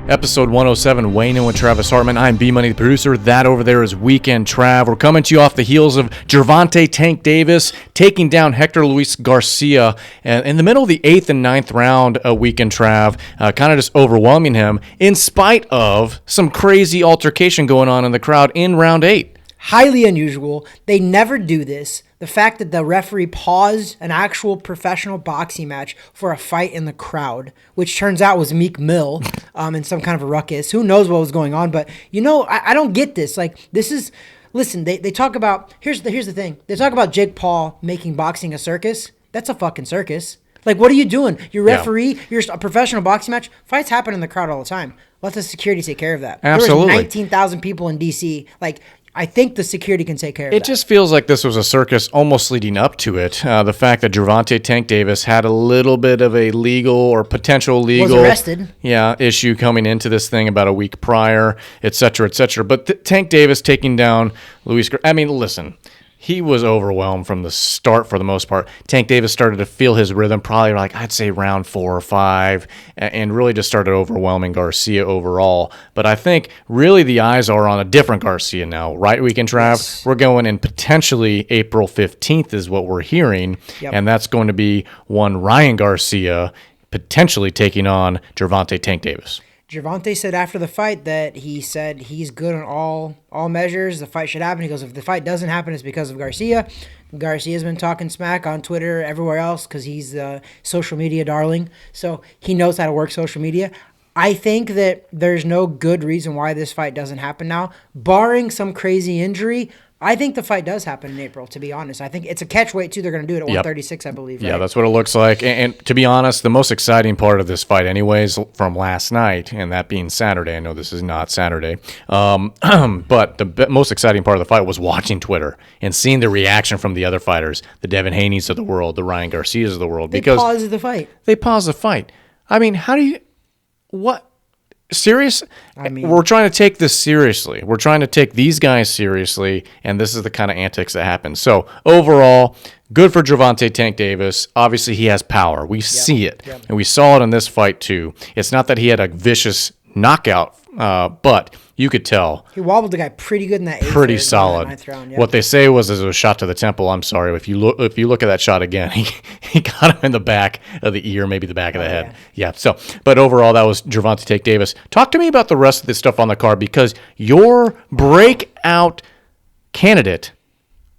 Episode 107, weighing in with Travis Hartman. I'm B-Money, the producer. That over there is Weekend Trav. We're coming to you off the heels of Gervonta Tank Davis taking down Hector Garcia in the middle of the 8th and 9th round. Weekend Trav kind of just overwhelming him in spite of some crazy altercation going on in the crowd in round 8. Highly unusual. They never do this. The fact that the referee paused an actual professional boxing match for a fight in the crowd, which turns out was Meek Mill in some kind of a ruckus. Who knows what was going on? But, I don't get this. Like, this is... Listen, they talk about... Here's the thing. They talk about Jake Paul making boxing a circus. That's a fucking circus. Like, what are you doing? You're referee. You're a professional boxing match. Fights happen in the crowd all the time. Let the security take care of that. Absolutely. There was 19,000 people in D.C. Like... I think the security can take care of that. It just feels like this was a circus almost leading up to it. The fact that Gervonta Tank Davis had a little bit of a legal or potential legal was arrested. Issue coming into this thing about a week prior, et cetera, et cetera. But Tank Davis taking down listen, he was overwhelmed from the start for the most part. Tank Davis started to feel his rhythm probably I'd say round 4 or 5 and really just started overwhelming Garcia overall. But I think really the eyes are on a different Garcia now, right, Weekend Trav? Yes. We're going in potentially April 15th is what we're hearing, and that's going to be one Ryan Garcia potentially taking on Gervonta Tank Davis. Gervonta said after the fight that he said he's good on all measures. The fight should happen. He goes, if the fight doesn't happen, it's because of Garcia. Garcia's been talking smack on Twitter, everywhere else, because he's a social media darling. So he knows how to work social media. I think that there's no good reason why this fight doesn't happen now. Barring some crazy injury, I think the fight does happen in April, to be honest. I think it's a catch weight, too. They're going to do it at 136, I believe. Right? Yeah, that's what it looks like. And to be honest, the most exciting part of this fight anyways from last night, and that being Saturday, I know this is not Saturday, but the most exciting part of the fight was watching Twitter and seeing the reaction from the other fighters, the Devin Haney's of the world, the Ryan Garcia's of the world. They paused the fight. They paused the fight. I mean, how do you... What... Serious? We're trying to take this seriously. We're trying to take these guys seriously, and this is the kind of antics that happen. So, overall, good for Gervonta Tank Davis. Obviously, he has power. We see it, and we saw it in this fight, too. It's not that he had a vicious knockout, but you could tell. He wobbled the guy pretty good in that 8th pretty solid. 9th round, What they say was it was a shot to the temple. I'm sorry. If you look at that shot again, he got him in the back of the ear, maybe the back of the head. Yeah. So, but overall, that was Gervonta Tank Davis. Talk to me about the rest of this stuff on the card, because your breakout candidate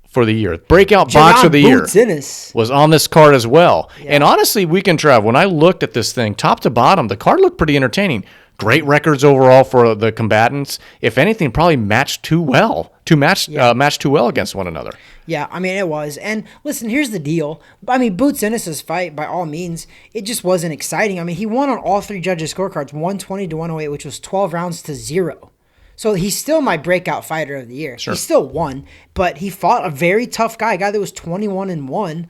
for the year, breakout box of the year, Ennis was on this card as well. Yeah. And honestly, Weekend Trav, when I looked at this thing top to bottom, the card looked pretty entertaining. Great records overall for the combatants. If anything, probably matched too well against one another. Yeah, it was. And listen, here's the deal. Boots Ennis' fight, by all means, it just wasn't exciting. He won on all 3 judges' scorecards, 120 to 108, which was 12 rounds to 0. So he's still my breakout fighter of the year. Sure. He still won, but he fought a very tough guy, a guy that was 21-1.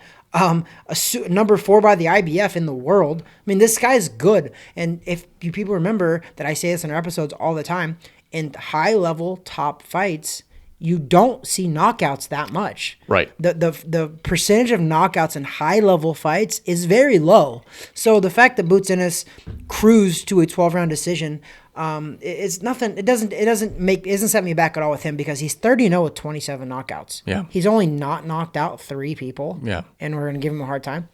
Number 4 by the IBF in the world. This guy's good. And if you people remember that I say this in our episodes all the time, in high-level top fights, you don't see knockouts that much. Right. The percentage of knockouts in high-level fights is very low. So the fact that Boots Ennis cruised to a 12-round decision, it's nothing. It doesn't set me back at all with him, because he's 30-0 with 27 knockouts. Yeah. He's only not knocked out 3 people. Yeah. And we're gonna give him a hard time.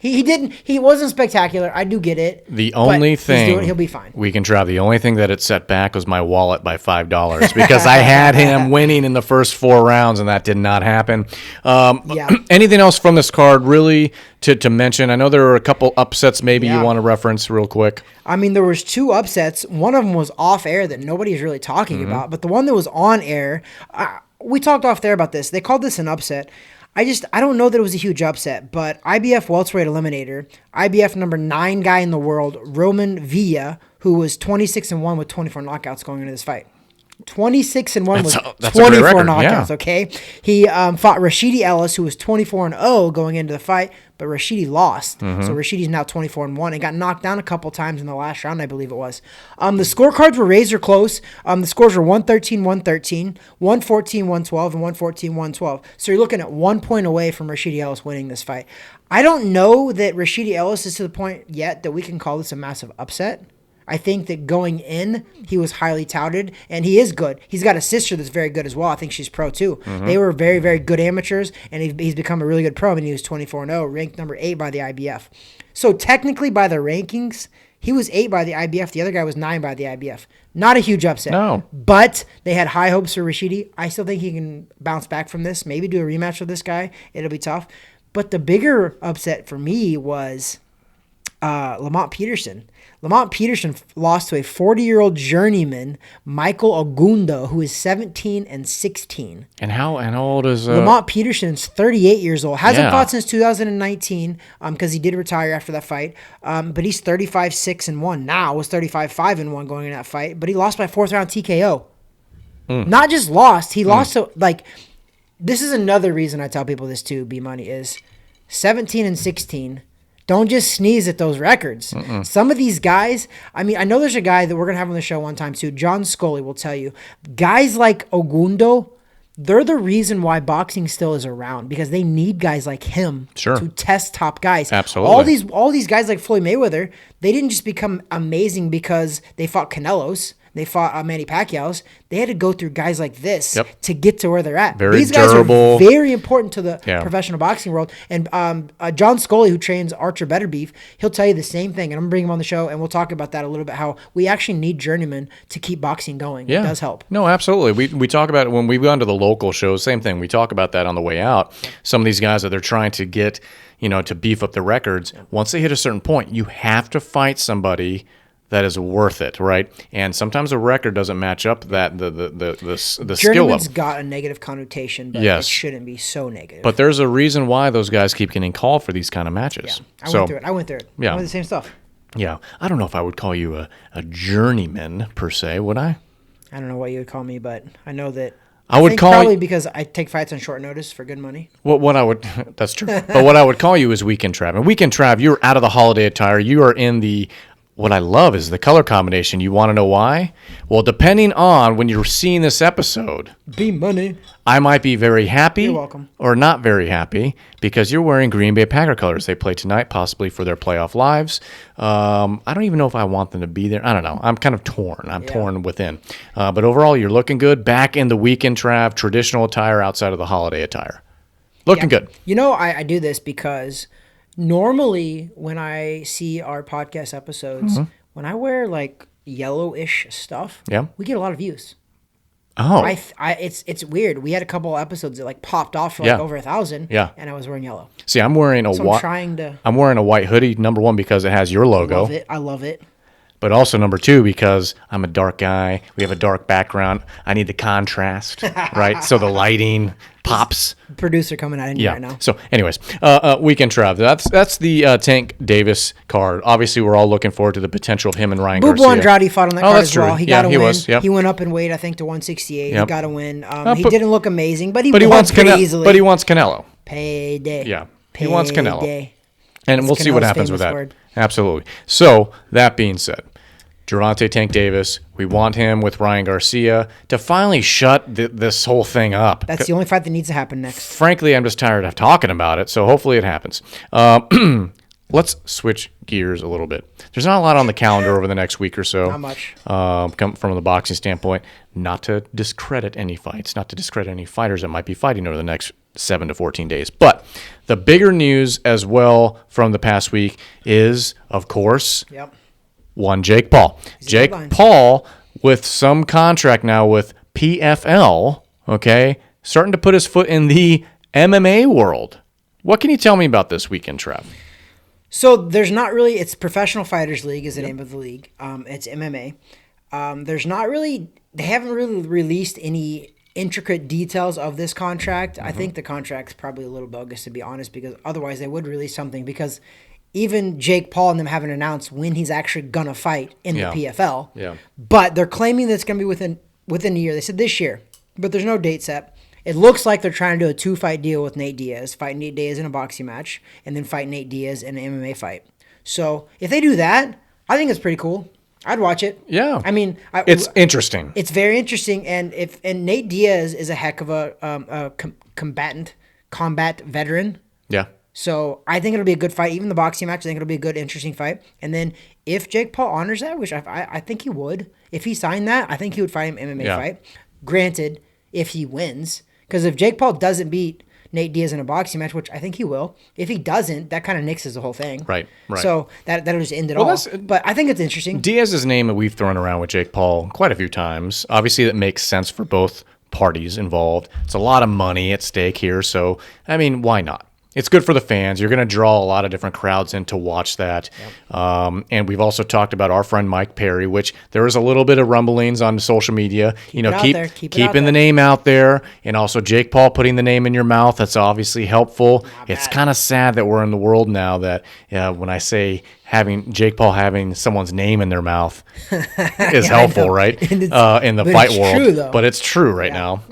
He wasn't spectacular. I do get it. The only thing he'll be fine. Weekend Trav, the only thing that it set back was my wallet by $5, because I had him winning in the first 4 rounds, and that did not happen. Anything else from this card really to mention? I know there were a couple upsets maybe you want to reference real quick. There was 2 upsets. One of them was off air that nobody's really talking about, but the one that was on air, we talked off there about this. They called this an upset. I don't know that it was a huge upset, but IBF welterweight eliminator, IBF number 9 guy in the world, Roman Villa, who was 26-1 with 24 knockouts going into this fight. 26-1 with 24 knockouts, okay? He fought Rashidi Ellis, who was 24-0 going into the fight, but Rashidi lost. So Rashidi's now 24-1 and got knocked down a couple times in the last round, I believe it was. The scorecards were razor close. The scores were 113-113, 114-112, and 114-112. So you're looking at 1 point away from Rashidi Ellis winning this fight. I don't know that Rashidi Ellis is to the point yet that we can call this a massive upset. I think that going in, he was highly touted, and he is good. He's got a sister that's very good as well. I think she's pro too. They were very, very good amateurs, and he's become a really good pro, and he was 24-0, ranked number 8 by the IBF. So technically, by the rankings, he was 8 by the IBF. The other guy was 9 by the IBF. Not a huge upset. No. But they had high hopes for Rashidi. I still think he can bounce back from this. Maybe do a rematch with this guy. It'll be tough. But the bigger upset for me was Lamont Peterson. Lamont Peterson lost to a 40-year-old journeyman, Michael Ogundo, who is 17-16. And how old is Lamont Peterson's 38 years old. Hasn't Yeah. fought since 2019 because he did retire after that fight. But he's 35-6-1 now. Was 35-5-1 going in that fight. But he lost by 4th round TKO. Not just lost. He lost to, like, this is another reason I tell people this too, B-Money, is 17-16. Don't just sneeze at those records. Some of these guys, I mean, I know there's a guy that we're going to have on the show one time too, John Scully will tell you, guys like Ogundo, they're the reason why boxing still is around, because they need guys like him to test top guys. Absolutely. All these guys like Floyd Mayweather, they didn't just become amazing because they fought Canelos. They fought Manny Pacquiao's. They had to go through guys like this to get to where they're at. These guys durable. are very important to the professional boxing world. And John Scully, who trains Archer Better Beef, he'll tell you the same thing. And I'm going to bring him on the show, and we'll talk about that a little bit, how we actually need journeymen to keep boxing going. It does help. No, absolutely. We talk about it when we've gone to the local shows, same thing. We talk about that on the way out. Some of these guys that they're trying to get, to beef up the records, once they hit a certain point, you have to fight somebody that is worth it, right? And sometimes a record doesn't match up that the skill Journeyman's level. got a negative connotation, but it shouldn't be so negative. But there's a reason why those guys keep getting called for these kind of matches. I went through it. I went through the same stuff. Yeah. I don't know if I would call you a journeyman per se, would I? I don't know what you would call me, but I know that I would think call probably because I take fights on short notice for good money. What I would that's true. But what I would call you is Weekend Trav. And Weekend Trav, you're out of the holiday attire. You are in the what I love is the color combination. You want to know why? Well, depending on when you're seeing this episode, B-Money, I might be very happy You're welcome. or not very happy because you're wearing Green Bay Packer colors. They play tonight, possibly for their playoff lives. I don't even know if I want them to be there. I don't know. I'm kind of torn. I'm torn within. But overall, you're looking good. Back in the Weekend Trav, traditional attire outside of the holiday attire. Looking good. I do this because normally when I see our podcast episodes, when I wear like yellowish stuff, we get a lot of views. Oh, it's weird. We had a couple episodes that like popped off for like over 1,000. Yeah, and I was wearing yellow. See, I'm wearing I'm wearing a white hoodie. Number one, because it has your logo. I love it. But also number two, because I'm a dark guy. We have a dark background. I need the contrast, right? So the lighting pops. Producer coming out in you right now. So, anyways, Weekend Trav. That's the Tank Davis card. Obviously, we're all looking forward to the potential of him and Ryan Garcia. Andrade fought on that card as well. He got a win. Was, He went up in weight, I think, to 168. He got a win. He didn't look amazing, but he wants pretty easily. But he wants Canelo. Payday. Yeah, he wants Canelo. And That's we'll see what Canelo's happens with that. word. Absolutely. So, that being said, Gervonta Tank Davis, we want him with Ryan Garcia to finally shut this whole thing up. That's the only fight that needs to happen next. Frankly, I'm just tired of talking about it, so hopefully it happens. Let's switch gears a little bit. There's not a lot on the calendar over the next week or so. Not much. Come from the boxing standpoint, not to discredit any fights, not to discredit any fighters that might be fighting over the next 7 to 14 days. But the bigger news as well from the past week is, of course, one Jake Paul. Jake Paul with some contract now with PFL, okay, starting to put his foot in the MMA world. What can you tell me about this weekend, Trev? So there's not really, it's Professional Fighters League is the name of the league. It's MMA. There's not really, they haven't really released any intricate details of this contract. I think the contract's probably a little bogus, to be honest, because otherwise they would release something, because even Jake Paul and them haven't announced when he's actually going to fight in the PFL. Yeah. But they're claiming that it's going to be within a year. They said this year, but there's no date set. It looks like they're trying to do a 2-fight deal with Nate Diaz, fight Nate Diaz in a boxing match, and then fight Nate Diaz in an MMA fight. So if they do that, I think it's pretty cool. I'd watch it. Yeah. I mean, it's interesting. It's very interesting, and Nate Diaz is a heck of a combat veteran. Yeah. So I think it'll be a good fight. Even the boxing match, I think it'll be a good, interesting fight. And then if Jake Paul honors that, which I think he would, if he signed that, I think he would fight him MMA fight. Granted, if he wins, because if Jake Paul doesn't beat Nate Diaz in a boxing match, which I think he will, if he doesn't, that kind of nixes the whole thing. Right. So that'll just end it all. But I think it's interesting. Diaz's name that we've thrown around with Jake Paul quite a few times. Obviously, that makes sense for both parties involved. It's a lot of money at stake here. So, I mean, why not? It's good for the fans. You're going to draw a lot of different crowds in to watch that. Yep. And we've also talked about our friend Mike Perry, which there is a little bit of rumblings on social media. Keeping the name out there, and also Jake Paul putting the name in your mouth. That's obviously helpful. It's kind of sad that we're in the world now that when I say having Jake Paul having someone's name in their mouth is helpful, right? In the fight world, true, but it's true right now.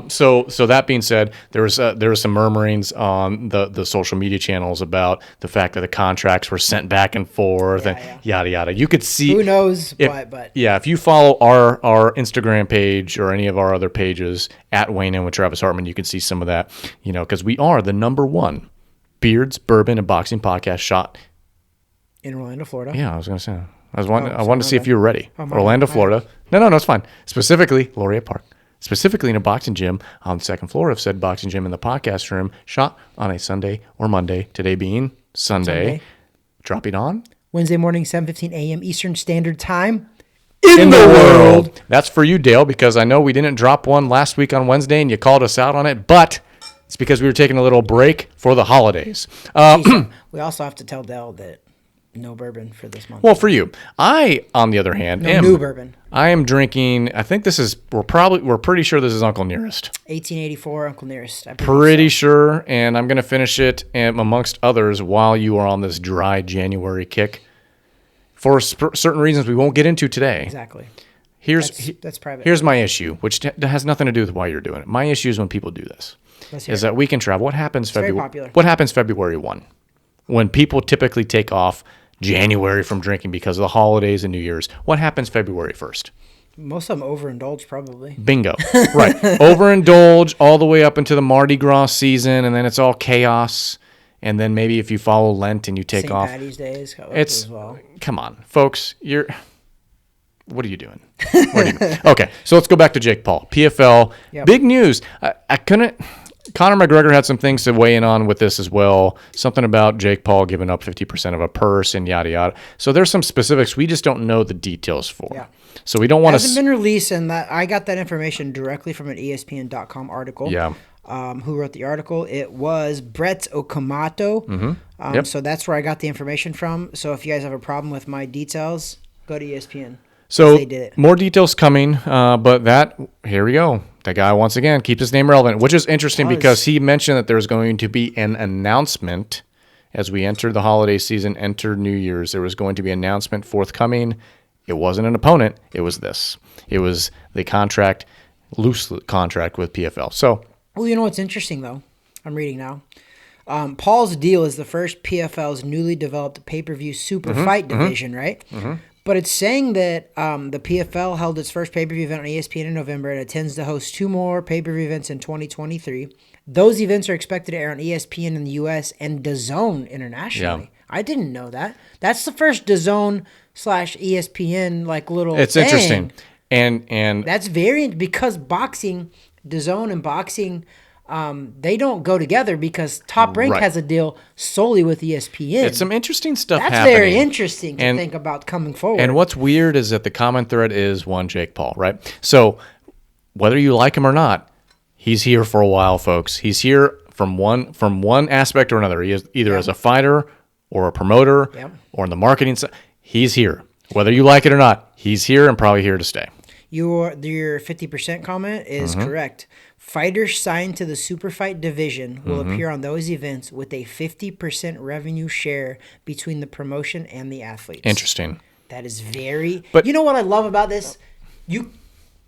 So that being said, there was some murmurings on the social media channels about the fact that the contracts were sent back and forth and yada yada. You could see who knows but if you follow our Instagram page or any of our other pages at Wayne In with Travis Hartman, you can see some of that. Because we are the #1 beards, bourbon, and boxing podcast shot in Orlando, Florida. Yeah, I was going to say. I wanted to see if you were ready. Orlando, Florida. No, it's fine. Specifically, Laureate Park. Specifically in a boxing gym on the second floor of said boxing gym in the podcast room, shot on a Sunday or Monday, today being Sunday. Dropping on Wednesday morning, 7:15 a.m. Eastern Standard Time. In the world. That's for you, Dale, because I know we didn't drop one last week on Wednesday and you called us out on it, but it's because we were taking a little break for the holidays. We also have to tell Dale that no bourbon for this month. Well, for you, I, on the other hand, new bourbon. I am drinking. I think this is. We're pretty sure this is Uncle Nearest. 1884 Uncle Nearest. Pretty sure, and I'm going to finish it, amongst others, while you are on this dry January kick. For certain reasons we won't get into today. Exactly. That's private. Here's my issue, which has nothing to do with why you're doing it. My issue is when people do this. Is that we can travel. What happens February? What happens February 1? When people typically take off January from drinking because of the holidays and New Year's. What happens February 1st? Most of them overindulge, probably. Bingo. Right. Overindulge all the way up into the Mardi Gras season, and then it's all chaos. And then maybe if you follow Lent and you take off. St. Patty's Days. As well. Come on, folks. What are you doing? Okay, so let's go back to Jake Paul. PFL. Yep. Big news. I couldn't. Conor McGregor had some things to weigh in on with this as well. Something about Jake Paul giving up 50% of a purse and yada yada. So there's some specifics we just don't know the details for. Yeah. So we don't want to. It hasn't been released, and I got that information directly from an ESPN.com article. Yeah. Who wrote the article? It was Brett Okamoto. Mm-hmm. So that's where I got the information from. So if you guys have a problem with my details, go to ESPN. So more details coming, but here we go. That guy, once again, keeps his name relevant, which is interesting because he mentioned that there's going to be an announcement as we enter the holiday season, enter New Year's. There was going to be an announcement forthcoming. It wasn't an opponent. It was this. It was the loose contract with PFL. So, well, you know what's interesting, though? I'm reading now. Paul's deal is the first PFL's newly developed pay-per-view super fight division, right? Mm-hmm. But it's saying that the PFL held its first pay-per-view event on ESPN in November and intends to host 2 more pay-per-view events in 2023. Those events are expected to air on ESPN in the U.S. and DAZN internationally. Yeah. I didn't know that. That's the first DAZN/ESPN little It's thing. Interesting. And that's variant because boxing, DAZN and boxing, they don't go together because Top Rank has a deal solely with ESPN. It's some interesting stuff That's happening. very interesting to think about coming forward. And what's weird is that the common thread is one Jake Paul, right? So whether you like him or not, he's here for a while, folks. He's here from one aspect or another. He is either as a fighter or a promoter or in the marketing side. He's here. Whether you like it or not, he's here and probably here to stay. Your 50% comment is correct. Fighters signed to the super fight division will appear on those events with a 50% revenue share between the promotion and the athletes. Interesting. That is But you know what I love about this? You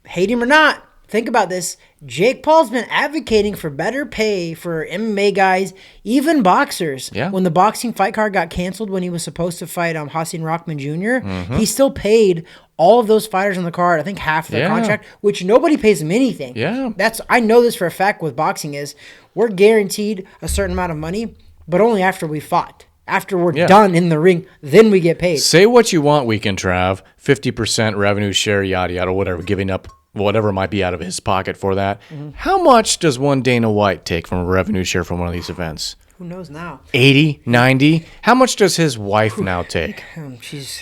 hate him or not, think about this. Jake Paul's been advocating for better pay for MMA guys, even boxers. Yeah. When the boxing fight card got canceled when he was supposed to fight Hassan Rahman Jr., he still paid all of those fighters on the card, I think half their contract, which nobody pays them anything. Yeah. I know this for a fact with boxing is we're guaranteed a certain amount of money, but only after we fought. After we're done in the ring, then we get paid. Say what you want, Weekend Trav. 50% revenue share, yada, yada, whatever, giving up whatever might be out of his pocket for that. How much does one Dana White take from a revenue share from one of these events? Who knows now? 80, 90? How much does his wife now take?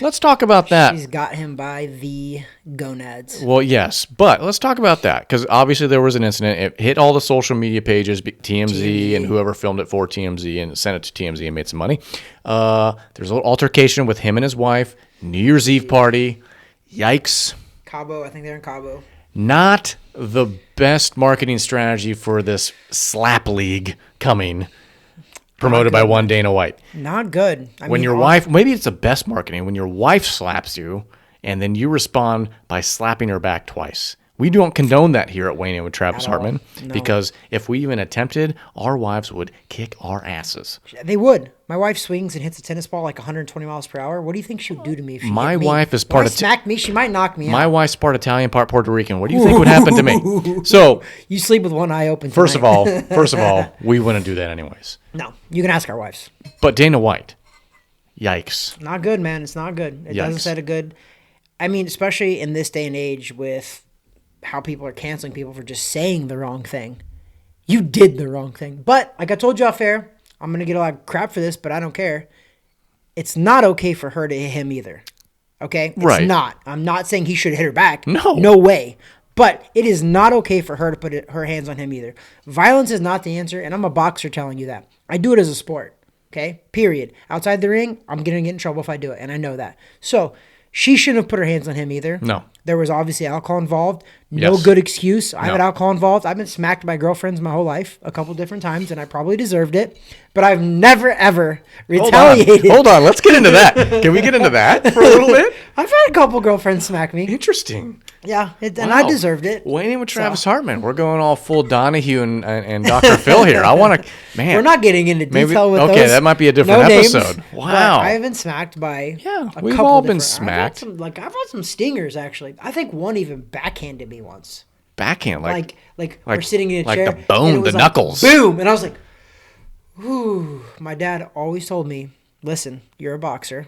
Let's talk about that. She's got him by the gonads. Well, yes, but let's talk about that because obviously there was an incident. It hit all the social media pages, TMZ, and whoever filmed it for TMZ and sent it to TMZ and made some money. There's a little altercation with him and his wife. New Year's Eve party. Yikes. Cabo, I think they're in Cabo. Not the best marketing strategy for this slap league coming. Promoted by one Dana White. Not good. When your wife, maybe it's the best marketing, when your wife slaps you and then you respond by slapping her back twice. We don't condone that here at Wayne and with Travis Hartman because if we even attempted, our wives would kick our asses. They would. My wife swings and hits a tennis ball like 120 miles per hour. What do you think she would do to me if she My hit me? wife is part of smack me, she might knock me out. My wife's part Italian, part Puerto Rican. What do you think would happen to me? So you sleep with one eye open. First of all, we wouldn't do that anyways. No, you can ask our wives. But Dana White, yikes. Not good, man. It's not good. It doesn't set a good. I mean, especially in this day and age with how people are canceling people for just saying the wrong thing. You did the wrong thing. But like I told you off air, I'm going to get a lot of crap for this, but I don't care. It's not okay for her to hit him either. Okay? It's not. I'm not saying he should hit her back. No way. But it is not okay for her to put her hands on him either. Violence is not the answer, and I'm a boxer telling you that. I do it as a sport. Okay? Period. Outside the ring, I'm going to get in trouble if I do it, and I know that. So she shouldn't have put her hands on him either. No. There was obviously alcohol involved. No good excuse. I've had alcohol involved. I've been smacked by girlfriends my whole life a couple different times, and I probably deserved it. But I've never, ever retaliated. Hold on. Let's get into that. Can we get into that for a little bit? I've had a couple girlfriends smack me. Interesting. Yeah, and I deserved it. Wayne with Travis Hartman. We're going all full Donahue and Dr. Phil here. I want to, man. We're not getting into detail with those. Okay, that might be a different episode. Names, wow. I have been smacked by we've all been smacked. I've had some stingers, actually. I think one even backhanded me once. Backhand? Like we're sitting in a chair. Like the bone, the knuckles. Boom! And I was like, ooh. My dad always told me, listen, you're a boxer,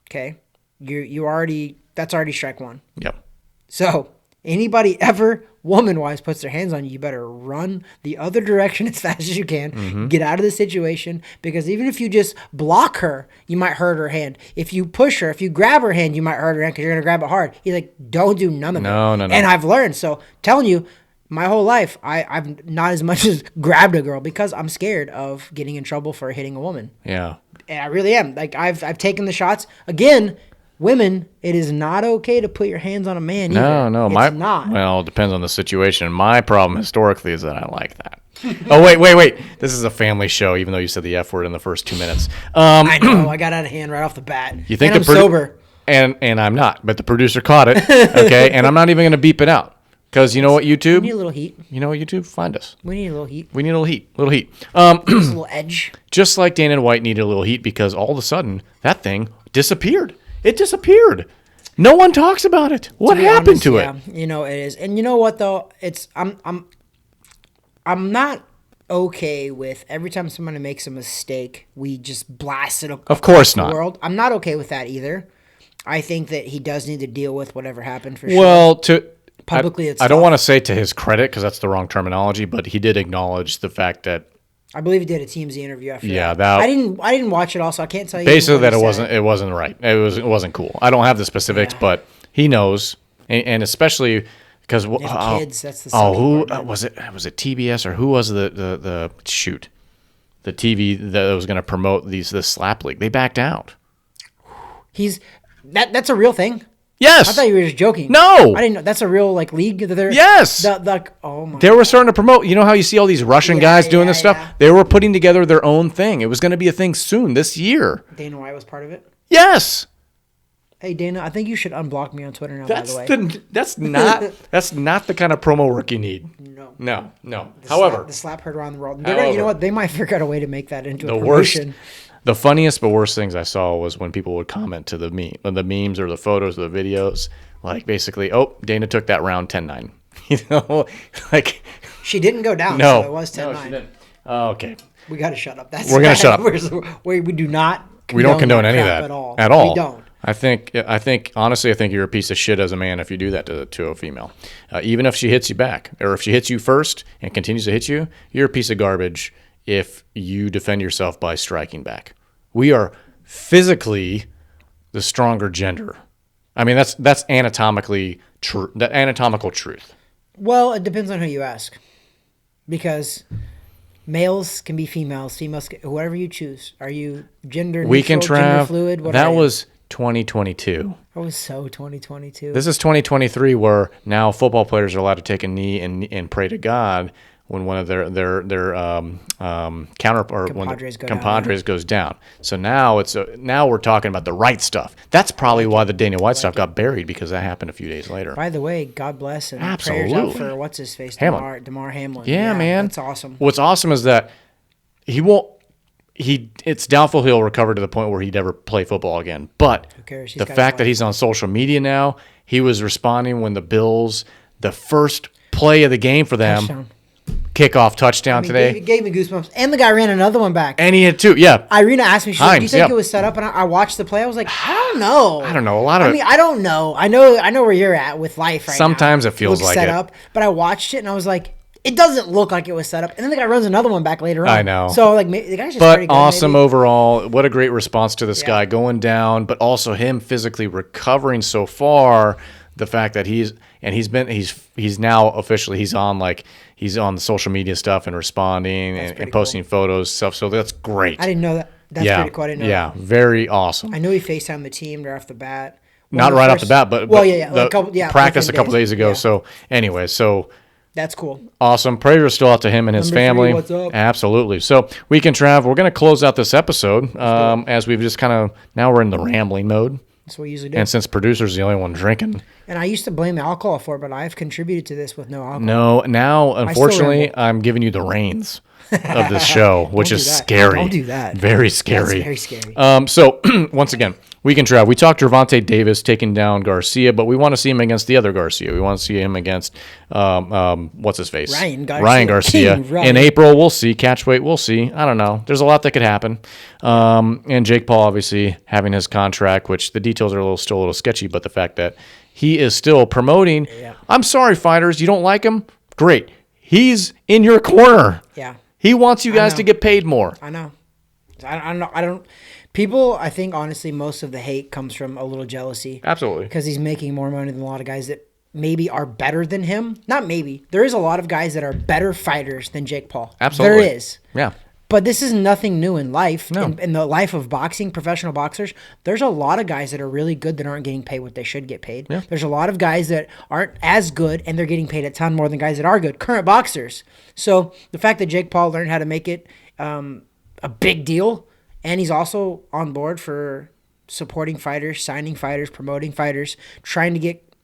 okay? That's already strike one. Yep. So anybody ever, woman-wise, puts their hands on you, you better run the other direction as fast as you can. Get out of the situation, because even if you just block her, you might hurt her hand. If you push her, if you grab her hand, you might hurt her hand because you're going to grab it hard. He's like, don't do none of it. No. And I've learned. So telling you, my whole life, I've not as much as grabbed a girl because I'm scared of getting in trouble for hitting a woman. Yeah. And I really am. Like, I've taken the shots. Again, women, it is not okay to put your hands on a man either. No. It's not. Well, it depends on the situation. My problem historically is that I like that. Oh, wait. This is a family show, even though you said the F word in the first 2 minutes. I know. I got out of hand right off the bat. You think I'm sober. And I'm not, but the producer caught it. Okay, and I'm not even going to beep it out. Because you know what, YouTube? We need a little heat. You know what, YouTube? Find us. We need a little heat. We need a little heat. Just a little edge. Just like Dana White needed a little heat because all of a sudden, that thing disappeared. It disappeared. No one talks about it. What happened to it? You know, it is. And you know what, though? I'm not okay with every time somebody makes a mistake, we just blast it of course not. The world. I'm not okay with that either. I think that he does need to deal with whatever happened for sure. Well, publicly, I don't want to say to his credit because that's the wrong terminology, but he did acknowledge the fact that I believe he did a TMZ interview after that. I didn't watch it all, so I can't tell you. Basically, that it wasn't right. It wasn't cool. I don't have the specifics, but he knows, and especially because kids. That's the who part, was it? Was it TBS or who was the shoot? The TV that was going to promote this slap league. They backed out. That's a real thing. Yes. I thought you were just joking. No. I didn't know. That's a real league. Yes. Oh my. They were starting to promote. You know how you see all these Russian guys doing this stuff? They were putting together their own thing. It was going to be a thing soon this year. Dana White was part of it? Yes. Hey Dana, I think you should unblock me on Twitter now, by the way. That's not the kind of promo work you need. No. However, the slap heard around the world. You know what? They might figure out a way to make that into a promotion. The funniest but worst things I saw was when people would comment to the memes or the photos or the videos, like basically, oh, Dana took that round 10-9. You know, like she didn't go down, no, so it was 10-9. No, she didn't. Oh, okay. We got to shut up. We're going to shut up. We do not. We don't condone any of that at all. At all. We don't. I think honestly, I think you're a piece of shit as a man if you do that to a female. Even if she hits you back, or if she hits you first and continues to hit you, you're a piece of garbage if you defend yourself by striking back. We are physically the stronger gender. I mean, that's anatomically true. That anatomical truth. Well, it depends on who you ask, because males can be females, females can, whoever you choose. Are you gender neutral, gender fluid? What that was 2022. That was so 2022. This is 2023, where now football players are allowed to take a knee and pray to God when one of their counter or compadres goes down. So now now we're talking about the right stuff. That's probably why the Dana White stuff got buried, because that happened a few days later. By the way, God bless and Absolutely. prayers out for what's his face, Damar Hamlin. Yeah, man, that's awesome. What's awesome is that it's doubtful he'll recover to the point where he'd ever play football again. But the fact that he's on social media now, he was responding when the Bills, the first play of the game for them. Touchdown. Kickoff touchdown today. Gave me goosebumps. And the guy ran another one back. And he had two, yeah. Irina asked me, she's like, do you think it was set up? And I watched the play. I was like, I don't know. I don't know. A lot of I don't know. I know where you're at with life right now. Sometimes it feels like set up. But I watched it and I was like, it doesn't look like it was set up. And then the guy runs another one back later on. I know. So like the guy's just pretty good. But awesome overall. What a great response to this guy going down, but also him physically recovering so far. The fact that he's now officially he's on the social media stuff and responding and posting photos stuff. So that's great. I didn't know that. That's pretty cool. I didn't know that. Yeah, very awesome. I knew he FaceTimed the team right off the bat. Not right off the bat, but practice a couple days ago. Yeah. So anyway, that's cool. Awesome. Prayers still out to him and his family. 3, what's up? Absolutely. So Weekend Trav, we're going to close out this episode as we've just now we're in the rambling mode. That's what we usually do. And since producer's the only one drinking. And I used to blame the alcohol for it, but I've contributed to this with no alcohol. No, now, unfortunately, I'm giving you the reins of this show, which is scary. Don't do that. Very scary. That's very scary. So, once again, Weekend Trav, we talked Gervonta Davis taking down Garcia, but we want to see him against the other Garcia. We want to see him against, what's his face? Ryan Garcia. In April, we'll see. Catchweight, we'll see. I don't know. There's a lot that could happen. And Jake Paul, obviously, having his contract, which the details are still a little sketchy, but the fact that he is still promoting. Yeah. I'm sorry, fighters. You don't like him? Great. He's in your corner. Yeah. He wants you guys to get paid more. I know. I don't. People, I think, honestly, most of the hate comes from a little jealousy. Absolutely. Because he's making more money than a lot of guys that maybe are better than him. Not maybe. There is a lot of guys that are better fighters than Jake Paul. Absolutely. There is. Yeah. But this is nothing new in life. No. In the life of boxing, professional boxers, there's a lot of guys that are really good that aren't getting paid what they should get paid. Yeah. There's a lot of guys that aren't as good and they're getting paid a ton more than guys that are good, current boxers. So the fact that Jake Paul learned how to make it a big deal, and he's also on board for supporting fighters, signing fighters, promoting fighters, trying to get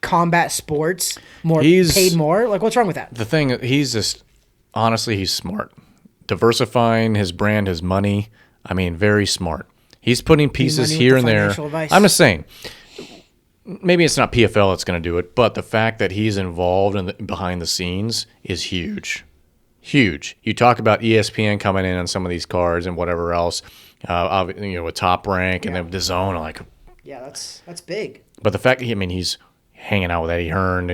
combat sports paid more. Like, what's wrong with that? The thing, he's smart. Diversifying his brand, his money. I mean, very smart. He's putting pieces here and there. Advice. I'm just saying, maybe it's not PFL that's going to do it, but the fact that he's involved behind the scenes is huge. Huge. You talk about ESPN coming in on some of these cards and whatever else, with Top Rank and then DAZN, yeah, that's big. But the fact, he's hanging out with Eddie Hearn.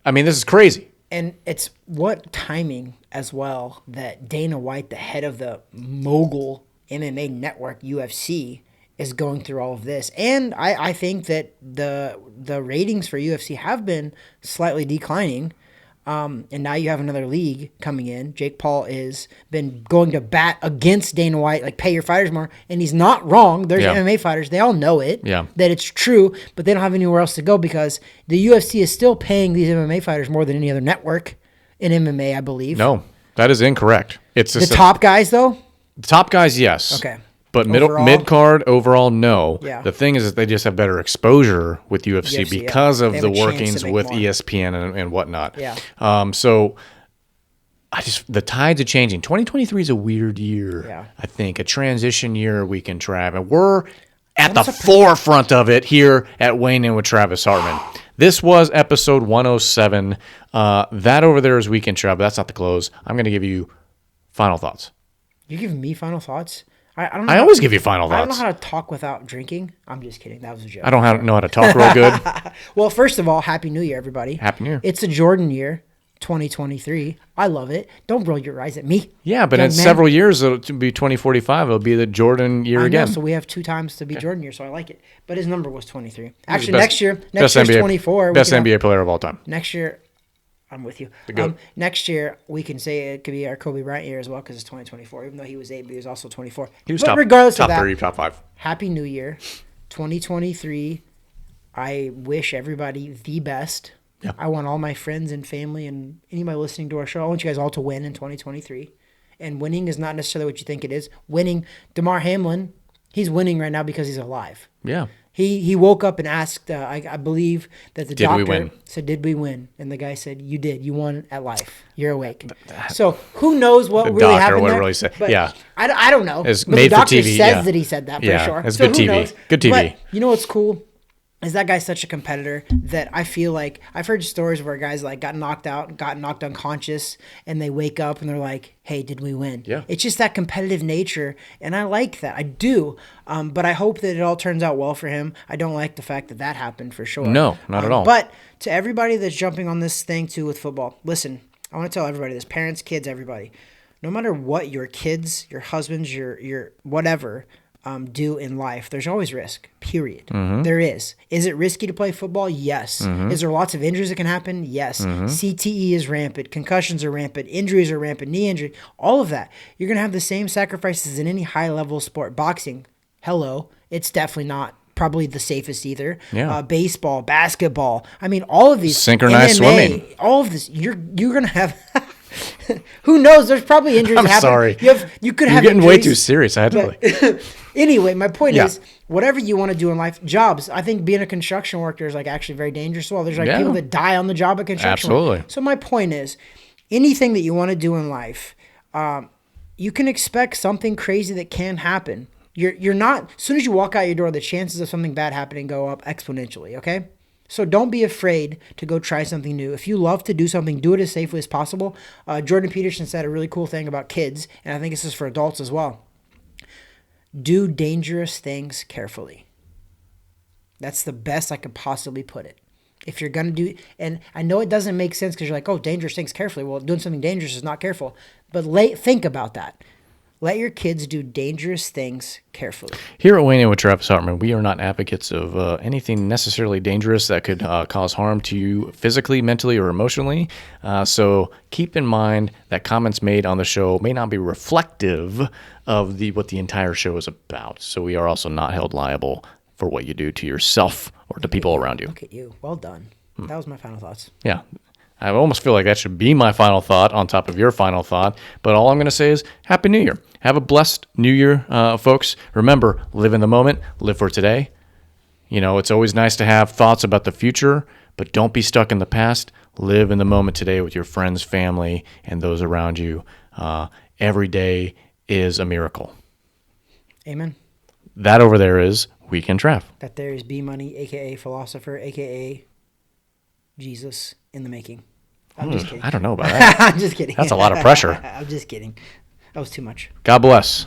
This is crazy. And it's what timing as well that Dana White, the head of the mogul MMA network, UFC, is going through all of this. And I think that the ratings for UFC have been slightly declining. And now you have another league coming in. Jake Paul has been going to bat against Dana White, like pay your fighters more. And he's not wrong. There's MMA fighters. They all know it, that it's true, but they don't have anywhere else to go because the UFC is still paying these MMA fighters more than any other network in MMA, I believe. No, that is incorrect. It's the top guys, though? The top guys, yes. Okay. But mid-card, overall, no. Yeah. The thing is that they just have better exposure with UFC because of the workings with ESPN and whatnot. Yeah. So the tides are changing. 2023 is a weird year, I think. A transition year, Weekend Trav. And we're at the forefront of it here at Weighing In with Travis Hartman. This was episode 107. That over there is Weekend Trav. That's not the close. I'm going to give you final thoughts. You're giving me final thoughts? I don't I always give you final I don't know thoughts. how to talk without drinking. I'm just kidding. That was a joke. I don't know how to talk real good. Well, first of all, Happy New Year, everybody. Happy New Year. It's a Jordan year, 2023. I love it. Don't roll your eyes at me. Yeah, but young in man. several years, it'll be 2045. It'll be the Jordan year I know, again. so we have 2 times to be Jordan year, so I like it. But his number was 23. Actually, Best- next year, best year's NBA 24. Best NBA player of all time. Next year, I'm with you. GOAT. Next year, we can say it could be our Kobe Bryant year as well because it's 2024. Even though he was 8, but he was also 24. He was but top, regardless top of that, 3, top 5. Happy New Year, 2023. I wish everybody the best. Yeah. I want all my friends and family and anybody listening to our show, I want you guys all to win in 2023. And winning is not necessarily what you think it is. Winning, DeMar Hamlin, he's winning right now because he's alive. Yeah. He woke up and asked, I believe that the Did we doctor win? said, did we win? And the guy said, you did. You won at life. You're awake. So who knows what The really doctor, happened whatever there? he said. But Yeah. I don't know. It's But made the for doctor TV, says yeah. that he said that for Yeah, sure. it's So good who TV. knows? Good TV. But you know what's cool? Is that guy's such a competitor that I feel like I've heard stories where guys like got knocked out, got knocked unconscious, and they wake up and they're like, "Hey, did we win?" Yeah. It's just that competitive nature, and I like that. I do, but I hope that it all turns out well for him. I don't like the fact that that happened for sure. No, not at all. But to everybody that's jumping on this thing too with football, listen, I want to tell everybody this: parents, kids, everybody. No matter what your kids, your husbands, your whatever. Do in life, there's always risk, period. There is. Is it risky to play football? Yes. Is there lots of injuries that can happen? Yes. CTE is rampant. Concussions are rampant. Injuries are rampant. Knee injury. All of that. You're going to have the same sacrifices in any high-level sport. Boxing, hello. It's definitely not probably the safest either. Yeah. Baseball, basketball. I mean, all of these. Synchronized MMA, swimming. All of this. You're going to have... Who knows? There's probably injuries I'm that happen. sorry. You could You're have getting way injuries, too serious. I had to. but anyway, my point Yeah. is, whatever you want to do in life, jobs. I think being a construction worker is like actually very dangerous. Well, there's like Yeah. people that die on the job at construction. work. Absolutely. So my point is, anything that you want to do in life, you can expect something crazy that can happen. You're not. As soon as you walk out your door, the chances of something bad happening go up exponentially. Okay. So don't be afraid to go try something new. If you love to do something, do it as safely as possible. Jordan Peterson said a really cool thing about kids, and I think this is for adults as well. Do dangerous things carefully. That's the best I could possibly put it. If you're going to do, and I know it doesn't make sense because you're like, oh, dangerous things carefully. Well, doing something dangerous is not careful. But think about that. Let your kids do dangerous things carefully. Here at Wayne with Travis Hartman, we are not advocates of anything necessarily dangerous that could cause harm to you physically, mentally, or emotionally. So keep in mind that comments made on the show may not be reflective of what the entire show is about. So we are also not held liable for what you do to yourself or to people around you. Look at you. Well done. That was my final thoughts. Yeah. I almost feel like that should be my final thought on top of your final thought. But all I'm going to say is Happy New Year. Have a blessed New Year, folks. Remember, live in the moment, live for today. You know, it's always nice to have thoughts about the future, but don't be stuck in the past. Live in the moment today with your friends, family, and those around you. Every day is a miracle. Amen. That over there is Weekend Trav. That there is B Money, a.k.a. Philosopher, a.k.a. Jesus in the making. I'm just kidding. I don't know about that. I'm just kidding. That's a lot of pressure. I'm just kidding. That was too much. God bless.